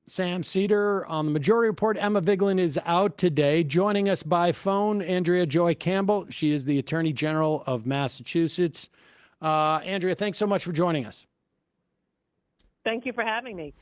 Sam Seder on the Majority Report. Emma Vigeland is out today. Joining us by phone, Andrea Joy Campbell. She is the Attorney General of Massachusetts. Andrea, thanks so much for joining us. Thank you for having me.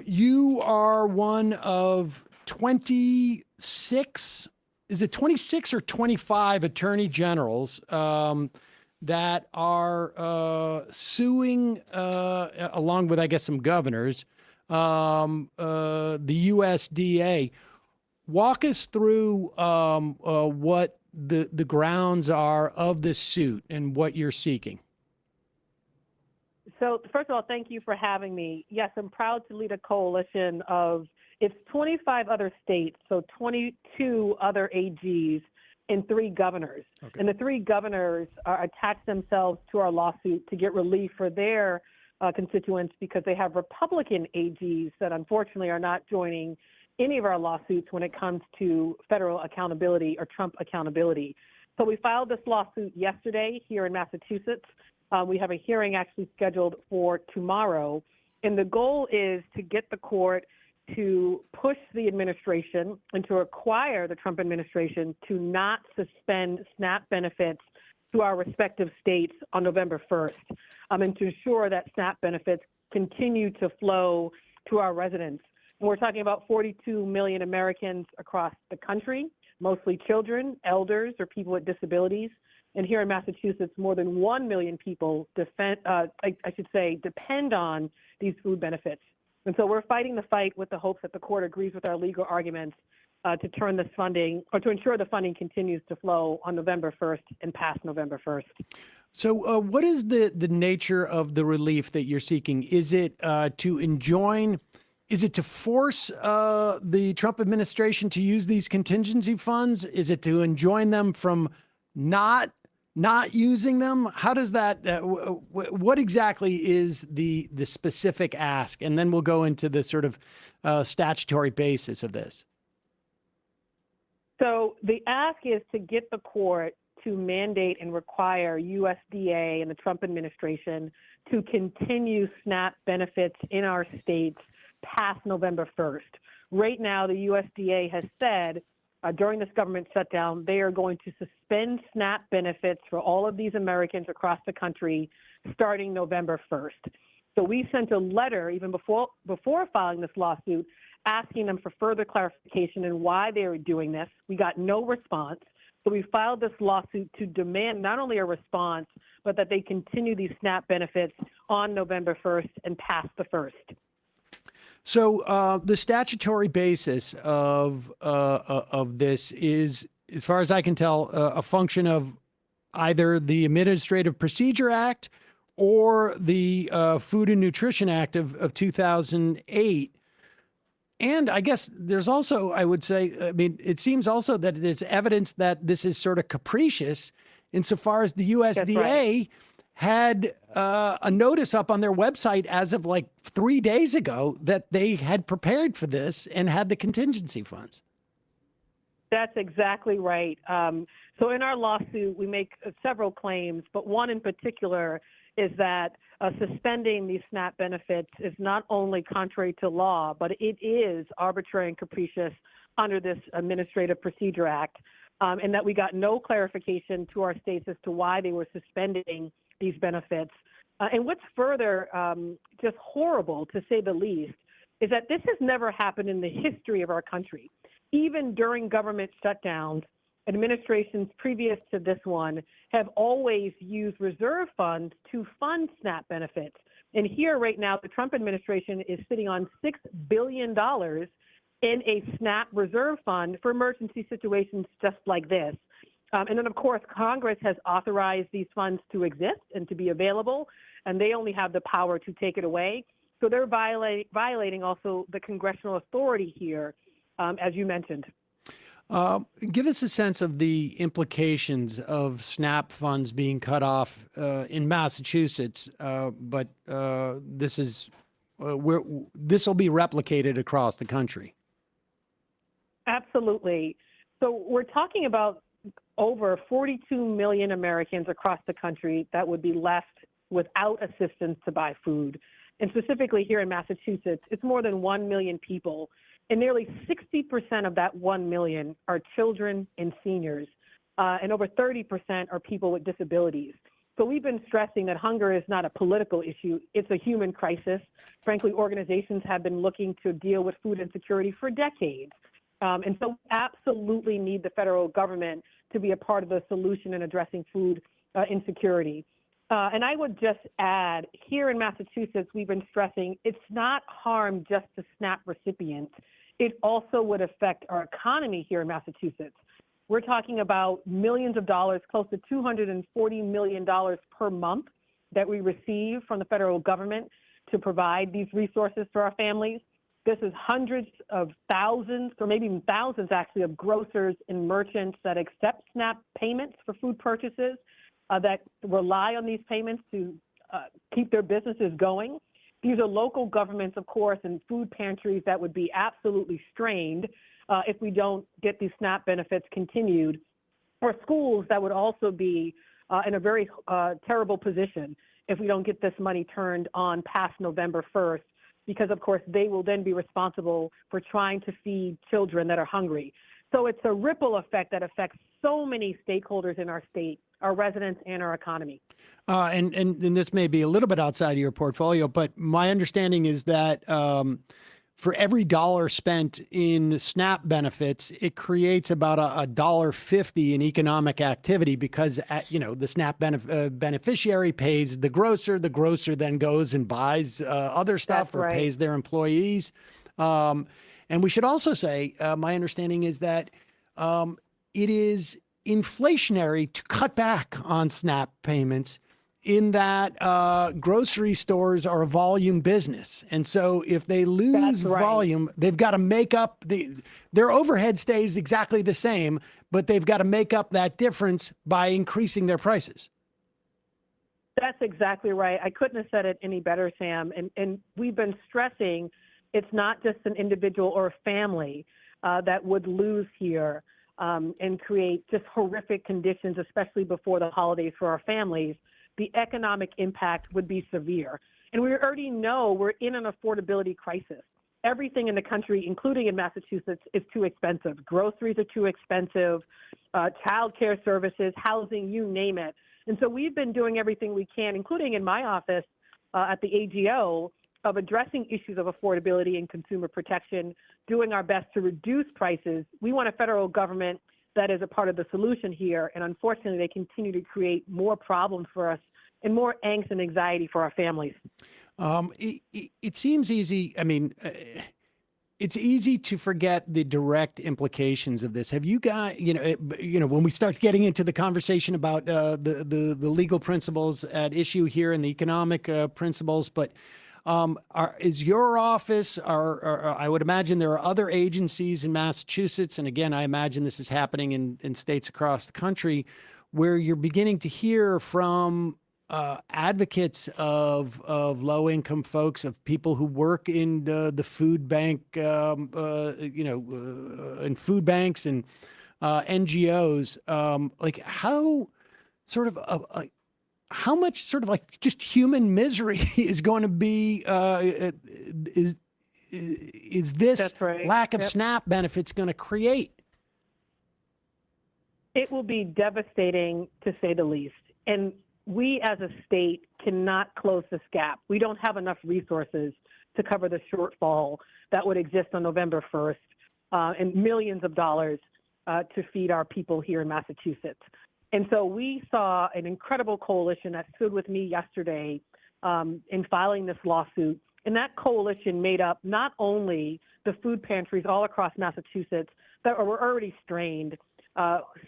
You are one of 26, is it 26 or 25 attorney generals that are suing, along with, I guess, some governors, the USDA. Walk us through what the grounds are of this suit and what you're seeking. So first of all, thank you for having me. Yes, I'm proud to lead a coalition of, it's 25 other states, so 22 other AGs and 3 governors. Okay. And the 3 governors are attached themselves to our lawsuit to get relief for their constituents because they have Republican AGs that unfortunately are not joining any of our lawsuits when it comes to federal accountability or Trump accountability. So we filed this lawsuit yesterday here in Massachusetts. We have a hearing actually scheduled for tomorrow. And the goal is to get the court to push the administration and to require the Trump administration to not suspend SNAP benefits to our respective states on November 1st, and to ensure that SNAP benefits continue to flow to our residents. And we're talking about 42 million Americans across the country, mostly children, elders, or people with disabilities. And here in Massachusetts, more than 1 million people depend on these food benefits. And so we're fighting the fight with the hopes that the court agrees with our legal arguments to turn this funding, or to ensure the funding continues to flow on November 1st and past November 1st. So what is the nature of the relief that you're seeking? Is it to enjoin, is it to force the Trump administration to use these contingency funds? Is it to enjoin them from not using them? How does that, what exactly is the specific ask? And then we'll go into the sort of statutory basis of this. So the ask is to get the court to mandate and require USDA and the Trump administration to continue SNAP benefits in our states past November 1st. Right now, the USDA has said during this government shutdown, they are going to suspend SNAP benefits for all of these Americans across the country starting November 1st. So we sent a letter even before filing this lawsuit asking them for further clarification and why they were doing this. We got no response. So we filed this lawsuit to demand not only a response, but that they continue these SNAP benefits on November 1st and past the 1st. So the statutory basis of this is, as far as I can tell, a function of either the Administrative Procedure Act or the Food and Nutrition Act of 2008. And I guess there's also, I would say, I mean, it seems also that there's evidence that this is sort of capricious insofar as the USDA had a notice up on their website as of like 3 days ago that they had prepared for this and had the contingency funds. That's exactly right. So in our lawsuit, we make several claims, but one in particular is that suspending these SNAP benefits is not only contrary to law, but it is arbitrary and capricious under this Administrative Procedure Act, and that we got no clarification to our states as to why they were suspending these benefits. And what's further just horrible, to say the least, is that this has never happened in the history of our country. Even during government shutdowns, administrations previous to this one have always used reserve funds to fund SNAP benefits. And here right now, the Trump administration is sitting on $6 billion in a SNAP reserve fund for emergency situations just like this. And then, of course, Congress has authorized these funds to exist and to be available, and they only have the power to take it away. So they're violating also the congressional authority here, as you mentioned. Give us a sense of the implications of SNAP funds being cut off in Massachusetts, but this will be replicated across the country. Absolutely. So we're talking about over 42 million Americans across the country that would be left without assistance to buy food. and specifically here in Massachusetts, it's more than 1 million people, and nearly 60% of that 1 million are children and seniors, and over 30% are people with disabilities. So we've been stressing that hunger is not a political issue, it's a human crisis. Frankly, organizations have been looking to deal with food insecurity for decades. And so we absolutely need the federal government to be a part of the solution in addressing food insecurity. And I would just add, here in Massachusetts, we've been stressing it's not harm just to SNAP recipients. It also would affect our economy here in Massachusetts. We're talking about millions of dollars, close to $240 million per month that we receive from the federal government to provide these resources for our families. This is hundreds of thousands, or maybe even thousands actually, of grocers and merchants that accept SNAP payments for food purchases, that rely on these payments to keep their businesses going. These are local governments, of course, and food pantries that would be absolutely strained if we don't get these SNAP benefits continued, or schools that would also be in a very terrible position if we don't get this money turned on past November 1st, because, of course, they will then be responsible for trying to feed children that are hungry. So it's a ripple effect that affects so many stakeholders in our state, our residents, and our economy. And this may be a little bit outside of your portfolio, but my understanding is that for every dollar spent in SNAP benefits, it creates about a $1.50 in economic activity because, the SNAP beneficiary pays the grocer then goes and buys other stuff. That's right. Pays their employees. And we should also say, my understanding is that it is inflationary to cut back on SNAP payments, in that grocery stores are a volume business. And so if they lose volume, they've got to make up their overhead stays exactly the same, but they've got to make up that difference by increasing their prices. That's exactly right. I couldn't have said it any better, Sam. And we've been stressing it's not just an individual or a family that would lose here and create just horrific conditions, especially before the holidays for our families. The economic impact would be severe. And we already know we're in an affordability crisis. Everything in the country, including in Massachusetts, is too expensive. Groceries are too expensive, child care services, housing, you name it. And so we've been doing everything we can, including in my office at the AGO, of addressing issues of affordability and consumer protection, doing our best to reduce prices. We want a federal government that is a part of the solution here. And unfortunately, they continue to create more problems for us and more angst and anxiety for our families. It seems easy. I mean, it's easy to forget the direct implications of this. Have you got, when we start getting into the conversation about the legal principles at issue here and the economic principles, but is your office, I would imagine there are other agencies in Massachusetts, and again, I imagine this is happening in states across the country, where you're beginning to hear from advocates of low-income folks, of people who work in the food bank, in food banks and NGOs, like how sort of how much sort of like just human misery is going to be is this lack of SNAP benefits going to create? It will be devastating, to say the least. And we as a state cannot close this gap. We don't have enough resources to cover the shortfall that would exist on November 1st and millions of dollars to feed our people here in Massachusetts. And so we saw an incredible coalition that stood with me yesterday in filing this lawsuit. And that coalition made up not only the food pantries all across Massachusetts that were already strained,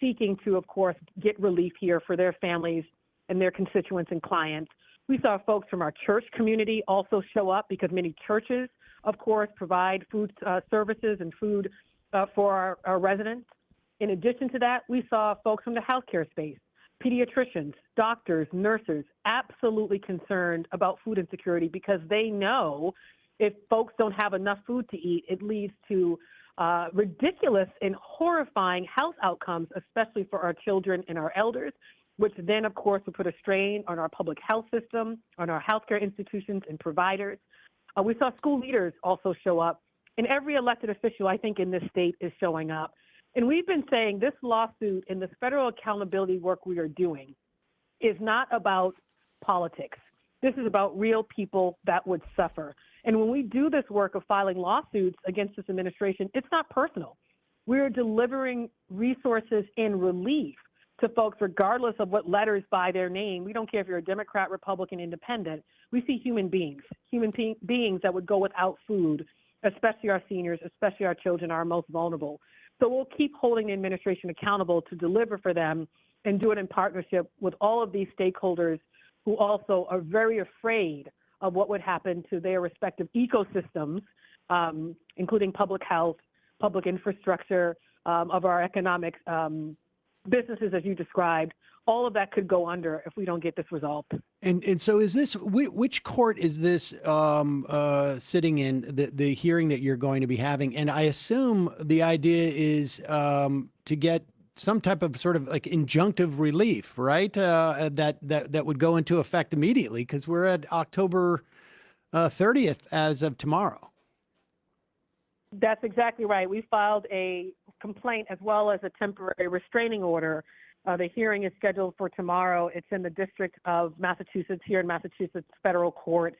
seeking to, of course, get relief here for their families and their constituents and clients. We saw folks from our church community also show up, because many churches, of course, provide food services and food for our residents. In addition to that, we saw folks from the healthcare space, pediatricians, doctors, nurses, absolutely concerned about food insecurity, because they know if folks don't have enough food to eat, it leads to ridiculous and horrifying health outcomes, especially for our children and our elders. which then, of course, would put a strain on our public health system, on our healthcare institutions and providers. We saw school leaders also show up, and every elected official, I think, in this state is showing up. And we've been saying this lawsuit and this federal accountability work we are doing is not about politics. This is about real people that would suffer. And when we do this work of filing lawsuits against this administration, it's not personal. We're delivering resources and relief to folks regardless of what letters by their name. We don't care if you're a Democrat, Republican, Independent. We see human beings that would go without food, especially our seniors, especially our children, our most vulnerable. So we'll keep holding the administration accountable to deliver for them and do it in partnership with all of these stakeholders who also are very afraid of what would happen to their respective ecosystems, including public health, public infrastructure, of our economic businesses, as you described. All of that could go under if we don't get this resolved. And so is this, which court is this sitting in, the hearing that you're going to be having? And I assume the idea is to get some type of sort of like injunctive relief, right? That would go into effect immediately, because we're at October 30th as of tomorrow. That's exactly right. We filed a complaint as well as a temporary restraining order. The hearing is scheduled for tomorrow. It's in the District of Massachusetts, here in Massachusetts Federal Court.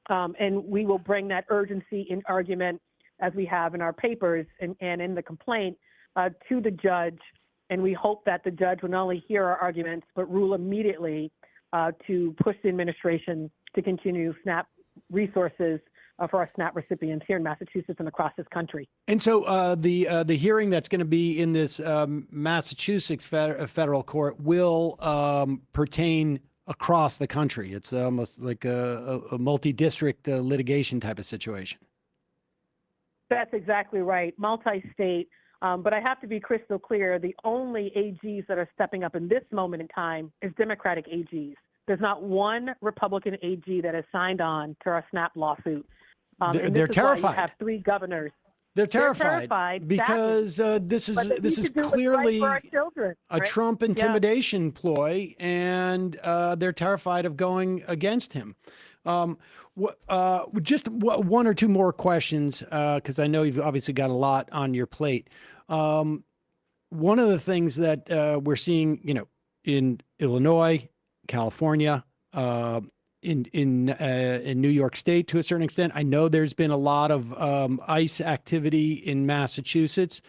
And we will bring that urgency in argument, as we have in our papers and in the complaint, to the judge. And we hope that the judge will not only hear our arguments, but rule immediately to push the administration to continue SNAP resources for our SNAP recipients here in Massachusetts and across this country. And so the hearing that's going to be in this Massachusetts federal court will pertain across the country. It's almost like a multi-district litigation type of situation. That's exactly right, multi-state. But I have to be crystal clear, the only AGs that are stepping up in this moment in time is Democratic AGs. There's not one Republican AG that has signed on to our SNAP lawsuit. They're terrified. We have three governors. They're terrified because this is clearly a Trump intimidation ploy, and they're terrified of going against him. Just one or two more questions, because I know you've obviously got a lot on your plate. One of the things that we're seeing, in Illinois, California, in New York State to a certain extent. I know there's been a lot of ICE activity in Massachusetts.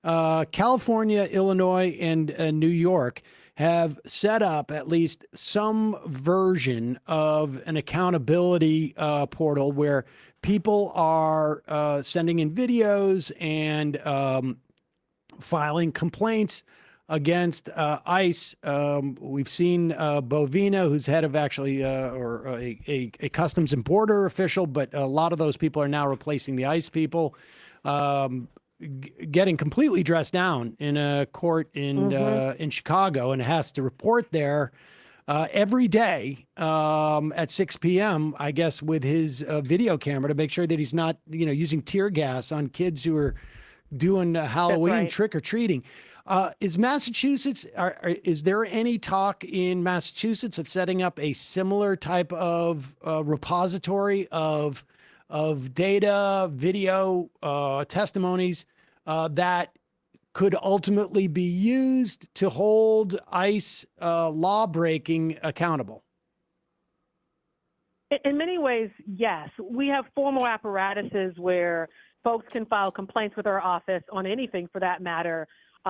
California, Illinois, and New York have set up at least some version of an accountability portal where people are sending in videos and filing complaints against ICE. We've seen Bovina, who's head of actually or a customs and border official, but a lot of those people are now replacing the ICE people, getting completely dressed down in a court in Chicago, and has to report there every day at 6 p.m., I guess, with his video camera to make sure that he's not, using tear gas on kids who are doing Halloween trick-or-treating. Is Massachusetts, is there any talk in Massachusetts of setting up a similar type of repository of data, video, testimonies that could ultimately be used to hold ICE law-breaking accountable? In many ways, yes. We have formal apparatuses where folks can file complaints with our office on anything for that matter.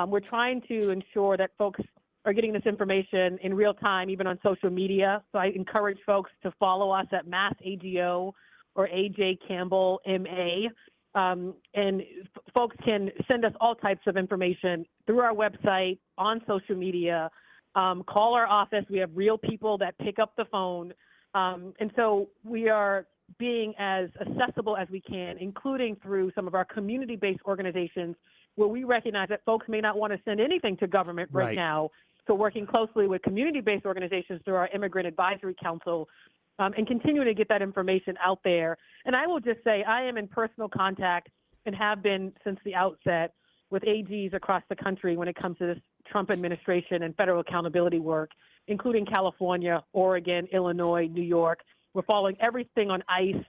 We're trying to ensure that folks are getting this information in real time, even on social media. So I encourage folks to follow us at MassAGO or AJ Campbell MA. And folks can send us all types of information through our website, on social media, call our office. We have real people that pick up the phone. And so we are being as accessible as we can, including through some of our community-based organizations where we recognize that folks may not want to send anything to government right now. So working closely with community-based organizations through our Immigrant Advisory Council and continue to get that information out there. And I will just say I am in personal contact and have been since the outset with AGs across the country when it comes to this Trump administration and federal accountability work. including California, Oregon, Illinois, New York. We're following everything on ICE,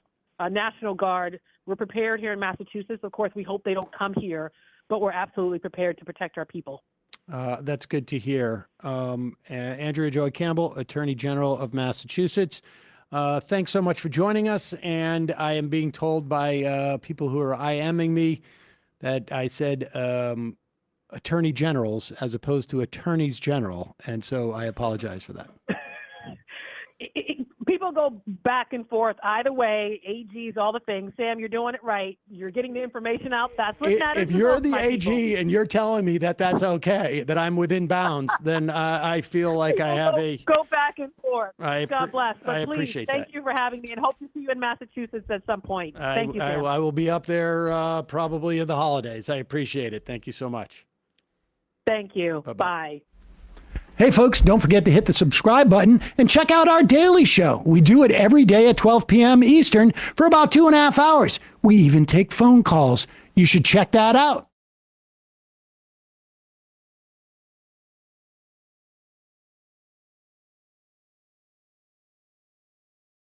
National Guard. We're prepared here in Massachusetts. Of course, we hope they don't come here, but we're absolutely prepared to protect our people. That's good to hear. Andrea Joy Campbell, Attorney General of Massachusetts. Thanks so much for joining us. And I am being told by people who are IMing me that I said attorney generals as opposed to attorneys general. And so I apologize for that. People go back and forth either way, AGs, all the things. Sam, you're doing it right. You're getting the information out. That's what matters. If you're the AG and you're telling me that that's okay, that I'm within bounds, then I feel like I have go back and forth. God bless. But I please, appreciate thank that. you for having me, and hope to see you in Massachusetts at some point. Thank you, Sam. I will be up there probably in the holidays. I appreciate it. Thank you so much. Thank you. Bye-bye. Bye. Hey, folks, don't forget to hit the subscribe button and check out our daily show. We do it every day at 12 p.m. Eastern for about 2.5 hours. We even take phone calls. You should check that out.